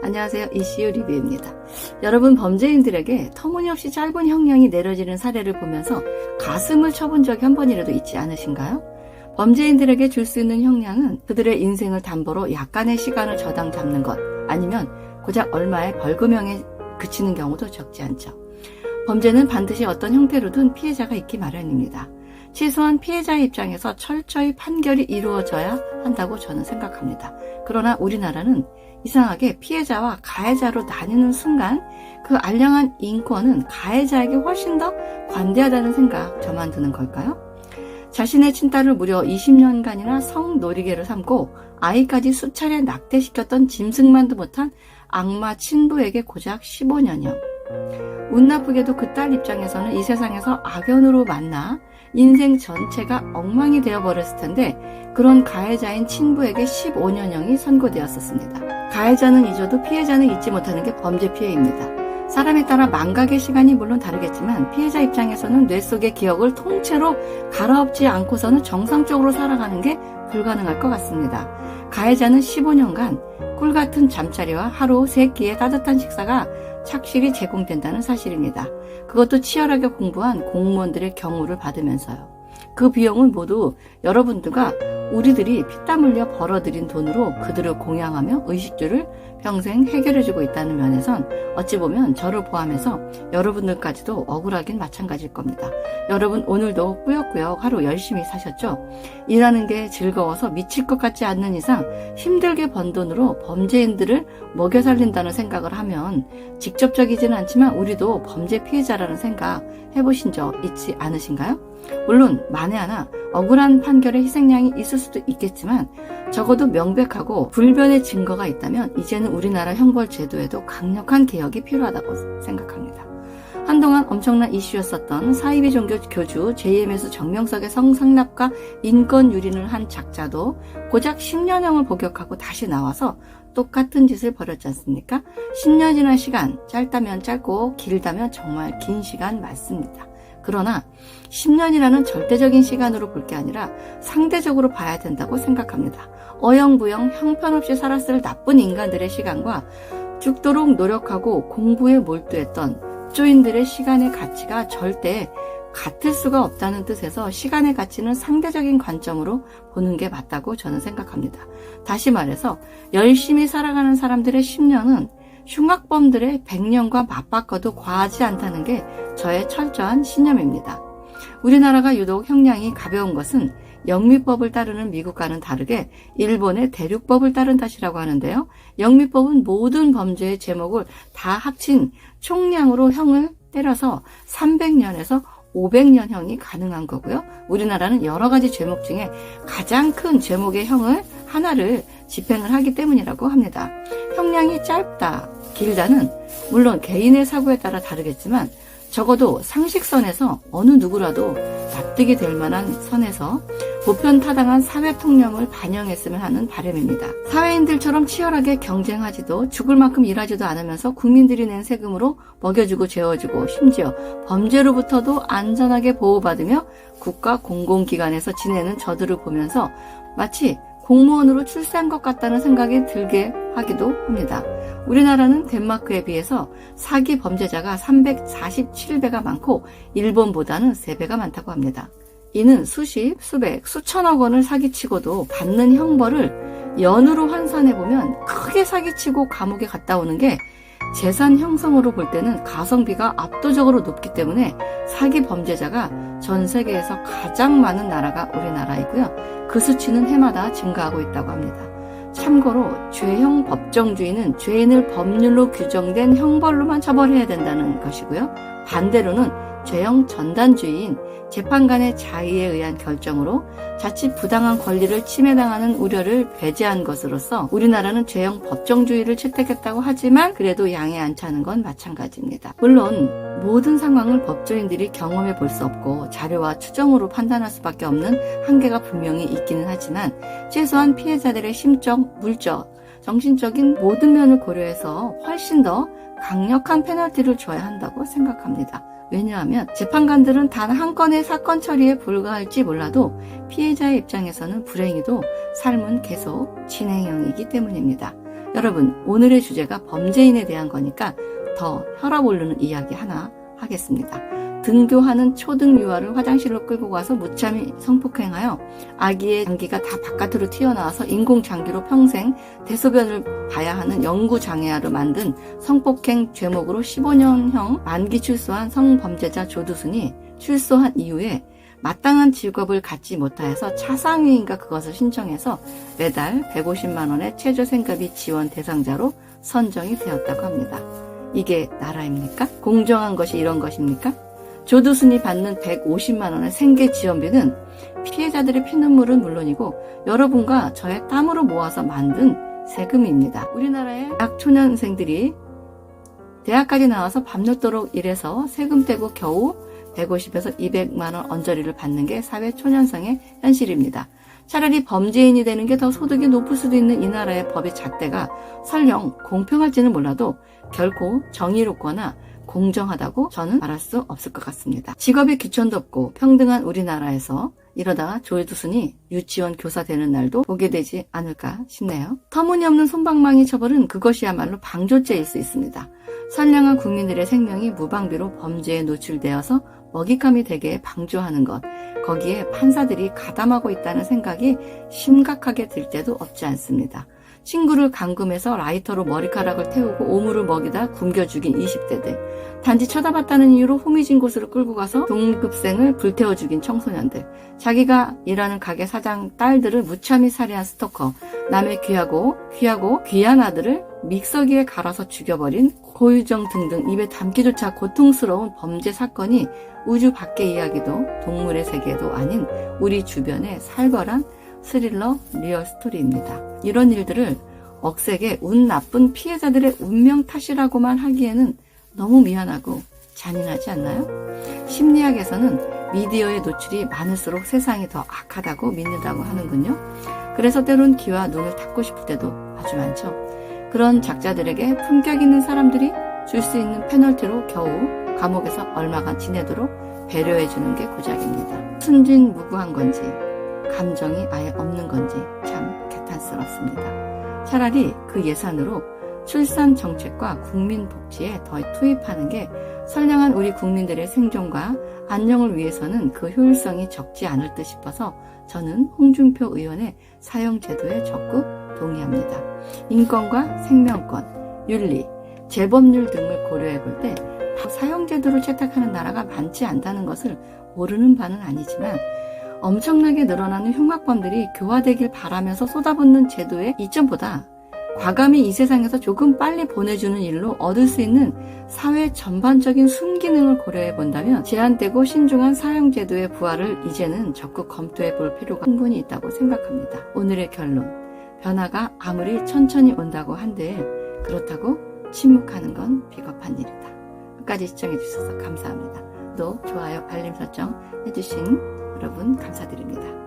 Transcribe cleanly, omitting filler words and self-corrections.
안녕하세요. 이슈 리뷰입니다. 여러분, 범죄인들에게 터무니없이 짧은 형량이 내려지는 사례를 보면서 가슴을 쳐본 적이 한 번이라도 있지 않으신가요? 범죄인들에게 줄 수 있는 형량은 그들의 인생을 담보로 약간의 시간을 저당 잡는 것, 아니면 고작 얼마의 벌금형에 그치는 경우도 적지 않죠. 범죄는 반드시 어떤 형태로든 피해자가 있기 마련입니다. 최소한 피해자의 입장에서 철저히 판결이 이루어져야 한다고 저는 생각합니다. 그러나 우리나라는 이상하게 피해자와 가해자로 나뉘는 순간 그 알량한 인권은 가해자에게 훨씬 더 관대하다는 생각 저만 드는 걸까요? 자신의 친딸을 무려 20년간이나 성놀이개로 삼고 아이까지 수차례 낙태시켰던 짐승만도 못한 악마 친부에게 고작 15년형. 운 나쁘게도 그 딸 입장에서는 이 세상에서 악연으로 만나 인생 전체가 엉망이 되어버렸을 텐데 그런 가해자인 친부에게 15년형이 선고되었었습니다. 가해자는 잊어도 피해자는 잊지 못하는 게 범죄 피해입니다. 사람에 따라 망각의 시간이 물론 다르겠지만 피해자 입장에서는 뇌 속의 기억을 통째로 갈아엎지 않고서는 정상적으로 살아가는 게 불가능할 것 같습니다. 가해자는 15년간 꿀같은 잠자리와 하루 3끼의 따뜻한 식사가 착실히 제공된다는 사실입니다. 그것도 치열하게 공부한 공무원들의 경우를 받으면서요. 그 비용은 모두 여러분들과 우리들이 피땀 흘려 벌어들인 돈으로 그들을 공양하며 의식주를 평생 해결해주고 있다는 면에선 어찌 보면 저를 포함해서 여러분들까지도 억울하긴 마찬가지일 겁니다. 여러분 오늘도 꾸역꾸역 하루 열심히 사셨죠? 일하는 게 즐거워서 미칠 것 같지 않는 이상 힘들게 번 돈으로 범죄인들을 먹여 살린다는 생각을 하면 직접적이지는 않지만 우리도 범죄 피해자라는 생각 해보신 적 있지 않으신가요? 물론 만에 하나 억울한 판결의 희생양이 있을 수도 있겠지만 적어도 명백하고 불변의 증거가 있다면 이제는 우리나라 형벌제도에도 강력한 개혁이 필요하다고 생각합니다. 한동안 엄청난 이슈였었던 사이비 종교 교주 JMS 정명석의 성상납과 인권 유린을 한 작자도 고작 10년형을 복역하고 다시 나와서 똑같은 짓을 벌였지 않습니까? 10년이나 시간, 짧다면 짧고 길다면 정말 긴 시간 맞습니다. 그러나 10년이라는 절대적인 시간으로 볼 게 아니라 상대적으로 봐야 된다고 생각합니다. 어영부영 형편없이 살았을 나쁜 인간들의 시간과 죽도록 노력하고 공부에 몰두했던 법조인들의 시간의 가치가 절대 같을 수가 없다는 뜻에서 시간의 가치는 상대적인 관점으로 보는 게 맞다고 저는 생각합니다. 다시 말해서 열심히 살아가는 사람들의 10년은 흉악범들의 100년과 맞바꿔도 과하지 않다는 게 저의 철저한 신념입니다. 우리나라가 유독 형량이 가벼운 것은 영미법을 따르는 미국과는 다르게 일본의 대륙법을 따른 탓이라고 하는데요. 영미법은 모든 범죄의 제목을 다 합친 총량으로 형을 때려서 300년에서 500년형이 가능한 거고요. 우리나라는 여러 가지 제목 중에 가장 큰 제목의 형을 하나를 집행을 하기 때문이라고 합니다. 형량이 짧다, 길다는 물론 개인의 사고에 따라 다르겠지만 적어도 상식선에서 어느 누구라도 납득이 될 만한 선에서 보편타당한 사회통념을 반영했으면 하는 바람입니다. 사회인들처럼 치열하게 경쟁하지도 죽을 만큼 일하지도 않으면서 국민들이 낸 세금으로 먹여주고 재워주고 심지어 범죄로부터도 안전하게 보호받으며 국가 공공기관에서 지내는 저들을 보면서 마치 공무원으로 출세한 것 같다는 생각이 들게 하기도 합니다. 우리나라는 덴마크에 비해서 사기 범죄자가 347배가 많고 일본보다는 3배가 많다고 합니다. 이는 수십, 수백, 수천억 원을 사기치고도 받는 형벌을 연으로 환산해보면 크게 사기치고 감옥에 갔다 오는 게 재산 형성으로 볼 때는 가성비가 압도적으로 높기 때문에 사기 범죄자가 전 세계에서 가장 많은 나라가 우리나라이고요. 그 수치는 해마다 증가하고 있다고 합니다. 참고로 죄형 법정주의는 죄인을 법률로 규정된 형벌로만 처벌해야 된다는 것이고요. 반대로는 죄형 전단주의인 재판관의 자의에 의한 결정으로 자칫 부당한 권리를 침해당하는 우려를 배제한 것으로서 우리나라는 죄형 법정주의를 채택했다고 하지만 그래도 양에 안 차는 건 마찬가지입니다. 물론 모든 상황을 법조인들이 경험해 볼 수 없고 자료와 추정으로 판단할 수밖에 없는 한계가 분명히 있기는 하지만 최소한 피해자들의 심적, 물적, 정신적인 모든 면을 고려해서 훨씬 더 강력한 페널티를 줘야 한다고 생각합니다. 왜냐하면 재판관들은 단 한 건의 사건 처리에 불과할지 몰라도 피해자의 입장에서는 불행히도 삶은 계속 진행형이기 때문입니다. 여러분, 오늘의 주제가 범죄인에 대한 거니까 더 혈압 오르는 이야기 하나 하겠습니다. 등교하는 초등 유아를 화장실로 끌고 가서 무참히 성폭행하여 아기의 장기가 다 바깥으로 튀어나와서 인공장기로 평생 대소변을 봐야 하는 영구장애아로 만든 성폭행 죄목으로 15년형 만기 출소한 성범죄자 조두순이 출소한 이후에 마땅한 직업을 갖지 못하여서 차상위인가 그것을 신청해서 매달 150만 원의 최저생活비 지원 대상자로 선정이 되었다고 합니다. 이게 나라입니까? 공정한 것이 이런 것입니까? 조두순이 받는 150만 원의 생계 지원비는 피해자들의 피눈물은 물론이고 여러분과 저의 땀으로 모아서 만든 세금입니다. 우리나라의 약 초년생들이 대학까지 나와서 밤늦도록 일해서 세금 떼고 겨우 150에서 200만 원 언저리를 받는 게 사회 초년생의 현실입니다. 차라리 범죄인이 되는 게 더 소득이 높을 수도 있는 이 나라의 법의 잣대가 설령 공평할지는 몰라도 결코 정의롭거나 공정하다고 저는 말할 수 없을 것 같습니다. 직업의 귀천도 없고 평등한 우리나라에서 이러다가 조두순이 유치원 교사 되는 날도 보게 되지 않을까 싶네요. 터무니없는 솜방망이 처벌은 그것이야말로 방조죄일 수 있습니다. 선량한 국민들의 생명이 무방비로 범죄에 노출되어서 먹잇감이 되게 방조하는 것, 거기에 판사들이 가담하고 있다는 생각이 심각하게 들 때도 없지 않습니다. 친구를 감금해서 라이터로 머리카락을 태우고 오물을 먹이다 굶겨 죽인 20대들, 단지 쳐다봤다는 이유로 호미진 곳으로 끌고 가서 동급생을 불태워 죽인 청소년들, 자기가 일하는 가게 사장 딸들을 무참히 살해한 스토커, 남의 귀한 아들을 믹서기에 갈아서 죽여버린 고유정 등등 입에 담기조차 고통스러운 범죄 사건이 우주 밖의 이야기도 동물의 세계도 아닌 우리 주변의 살벌한 스릴러 리얼 스토리입니다. 이런 일들을 억세게 운 나쁜 피해자들의 운명 탓이라고만 하기에는 너무 미안하고 잔인하지 않나요? 심리학에서는 미디어의 노출이 많을수록 세상이 더 악하다고 믿는다고 하는군요. 그래서 때론 귀와 눈을 닫고 싶을 때도 아주 많죠. 그런 작자들에게 품격 있는 사람들이 줄 수 있는 페널티로 겨우 감옥에서 얼마간 지내도록 배려해주는 게 고작입니다. 순진무구한 건지 감정이 아예 없는 건지 참 개탄스럽습니다. 차라리 그 예산으로 출산 정책과 국민 복지에 더 투입하는 게 선량한 우리 국민들의 생존과 안녕을 위해서는 그 효율성이 적지 않을 듯 싶어서 저는 홍준표 의원의 사형제도에 적극 동의합니다. 인권과 생명권, 윤리, 재범률 등을 고려해 볼 때 사형제도를 채택하는 나라가 많지 않다는 것을 모르는 바는 아니지만 엄청나게 늘어나는 흉악범들이 교화되길 바라면서 쏟아붓는 제도의 이점보다 과감히 이 세상에서 조금 빨리 보내주는 일로 얻을 수 있는 사회 전반적인 순기능을 고려해 본다면 제한되고 신중한 사형제도의 부활을 이제는 적극 검토해 볼 필요가 충분히 있다고 생각합니다. 오늘의 결론, 변화가 아무리 천천히 온다고 한들 그렇다고 침묵하는 건 비겁한 일이다. 끝까지 시청해 주셔서 감사합니다. 또 좋아요, 알림 설정 해주신 여러분 감사드립니다.